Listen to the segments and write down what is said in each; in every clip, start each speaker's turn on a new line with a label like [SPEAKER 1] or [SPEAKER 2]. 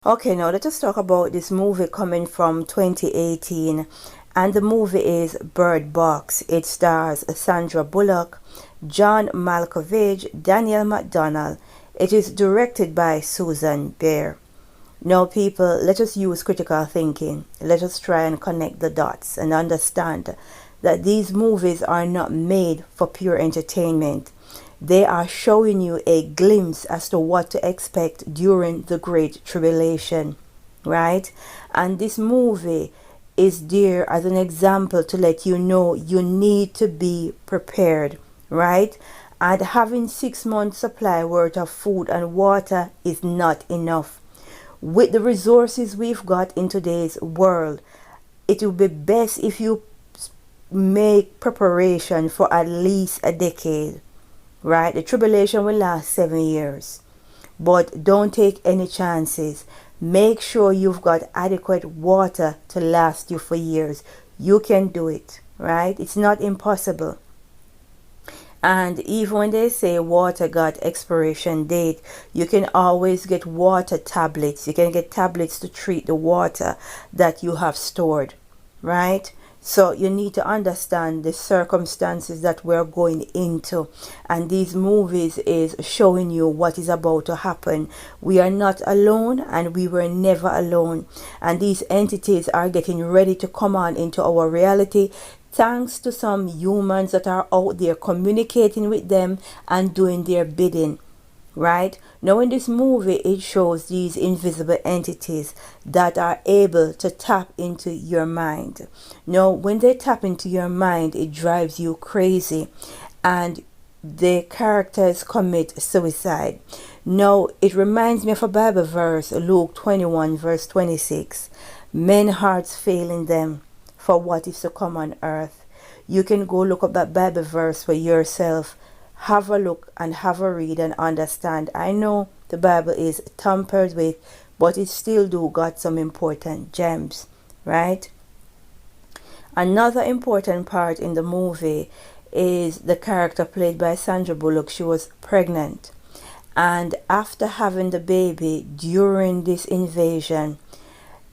[SPEAKER 1] Okay, now let us talk about this movie coming from 2018, and the movie is Bird Box. It stars Sandra Bullock, John Malkovich, Daniel McDonald. It is directed by Susan Beer. Now, people, let us use critical thinking. Let us try and connect the dots and understand that these movies are not made for pure entertainment. They are showing you a glimpse as to what to expect during the Great Tribulation, right? And this movie is there as an example to let you know you need to be prepared, right? And having 6 months supply worth of food and water is not enough. With the resources we've got in today's world, it will be best if you make preparation for at least a decade, right? The tribulation will last 7 years, but don't take any chances. Make sure you've got adequate water to last you for years. You can do it, right? It's not impossible. And even when they say water got expiration date, you can always get water tablets. You can get tablets to treat the water that you have stored, right? So you need to understand the circumstances that we're going into, and these movies is showing you what is about to happen. We are not alone, and we were never alone, and these entities are getting ready to come on into our reality, thanks to some humans that are out there communicating with them and doing their bidding, right? Now in this movie, it shows these invisible entities that are able to tap into your mind. Now when they tap into your mind, it drives you crazy, and the characters commit suicide. Now it reminds me of a Bible verse, Luke 21 verse 26. Men hearts failing them for what is to come on earth. You can go look up that Bible verse for yourself. Have a look and have a read and understand. I know the Bible is tampered with, but it still do got some important gems, right? Another important part in the movie is the character played by Sandra Bullock. She was pregnant, and after having the baby during this invasion,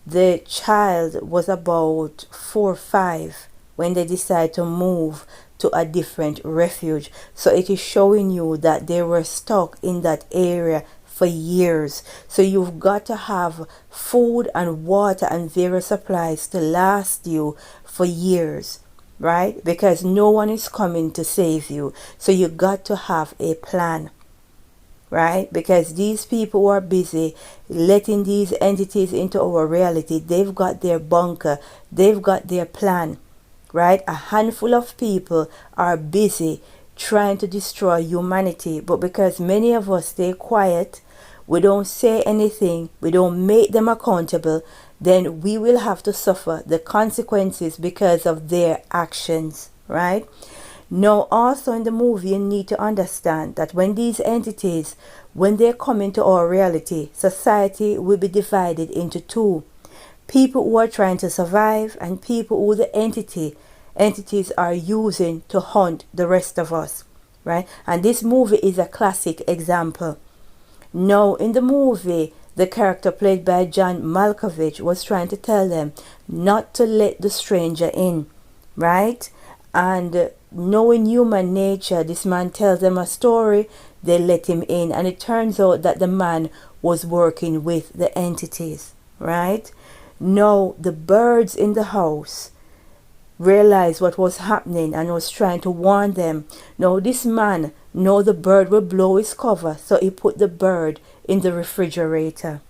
[SPEAKER 1] the child was about 4 or 5 when they decided to move to a different refuge. So it is showing you that they were stuck in that area for years. So you've got to have food and water and various supplies to last you for years, right? Because no one is coming to save you. So you got to have a plan, right? Because these people who are busy letting these entities into our reality, they've got their bunker, they've got their plan, right? A handful of people are busy trying to destroy humanity, but because many of us stay quiet, we don't say anything, we don't make them accountable, then we will have to suffer the consequences because of their actions, right? Now also in the movie, you need to understand that when these entities, when they come into our reality, society will be divided into two. People who are trying to survive and people who the entities are using to hunt the rest of us, right? And this movie is a classic example. Now in the movie, the character played by John Malkovich was trying to tell them not to let the stranger in, right? And knowing human nature, this man tells them a story, they let him in, and it turns out that the man was working with the entities, right? Now the birds in the house realized what was happening and was trying to warn them. Now this man know the bird will blow his cover, so he put the bird in the refrigerator.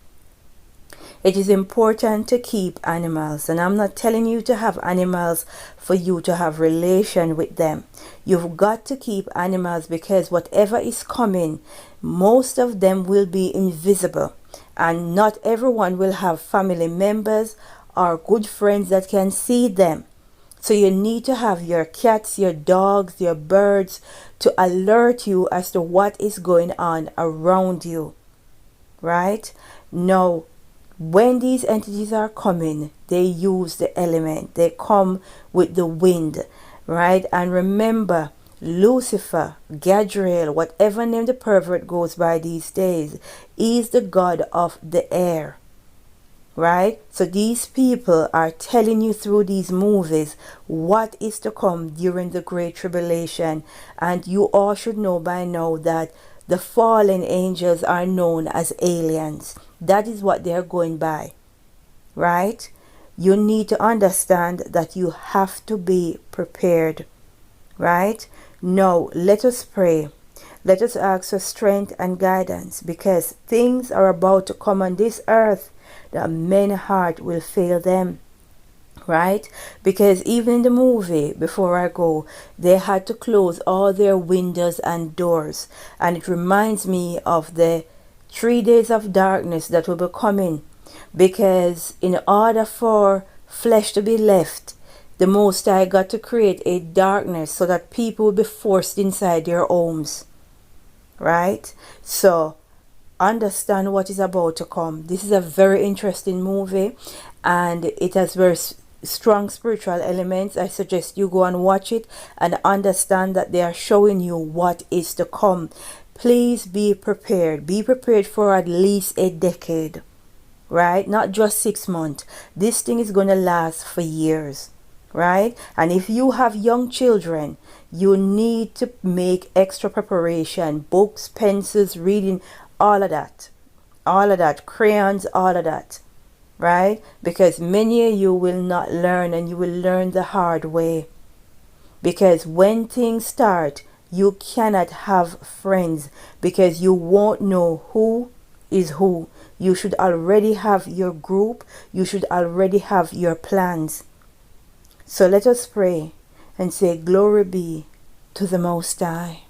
[SPEAKER 1] It is important to keep animals, and I'm not telling you to have animals for you to have relation with them. You've got to keep animals because whatever is coming, most of them will be invisible, and not everyone will have family members or good friends that can see them. So you need to have your cats, your dogs, your birds to alert you as to what is going on around you, right? Now, when these entities are coming, they use the element. They come with the wind, right? And remember, Lucifer, Gadriel, whatever name the pervert goes by these days, is the god of the air, right? So these people are telling you through these movies what is to come during the Great Tribulation. And you all should know by now that the fallen angels are known as aliens. That is what they're going by, right? You need to understand that you have to be prepared, right? Now, let us pray. Let us ask for strength and guidance, because things are about to come on this earth that men's heart will fail them, right? Because even in the movie, before I go, they had to close all their windows and doors. And it reminds me of the 3 days of darkness that will be coming. Because in order for flesh to be left, the Most High got to create a darkness so that people will be forced inside their homes, right? So understand what is about to come. This is a very interesting movie, and it has very strong spiritual elements. I suggest you go and watch it and understand that they are showing you what is to come. Please be prepared. Be prepared for at least a decade, right? Not just 6 months. This thing is going to last for years, right? And if you have young children, you need to make extra preparation, books, pencils, reading, all of that, crayons, all of that, right? Because many of you will not learn, and you will learn the hard way. Because when things start, you cannot have friends, because you won't know who is who. You should already have your group. You should already have your plans. So let us pray and say, glory be to the Most High.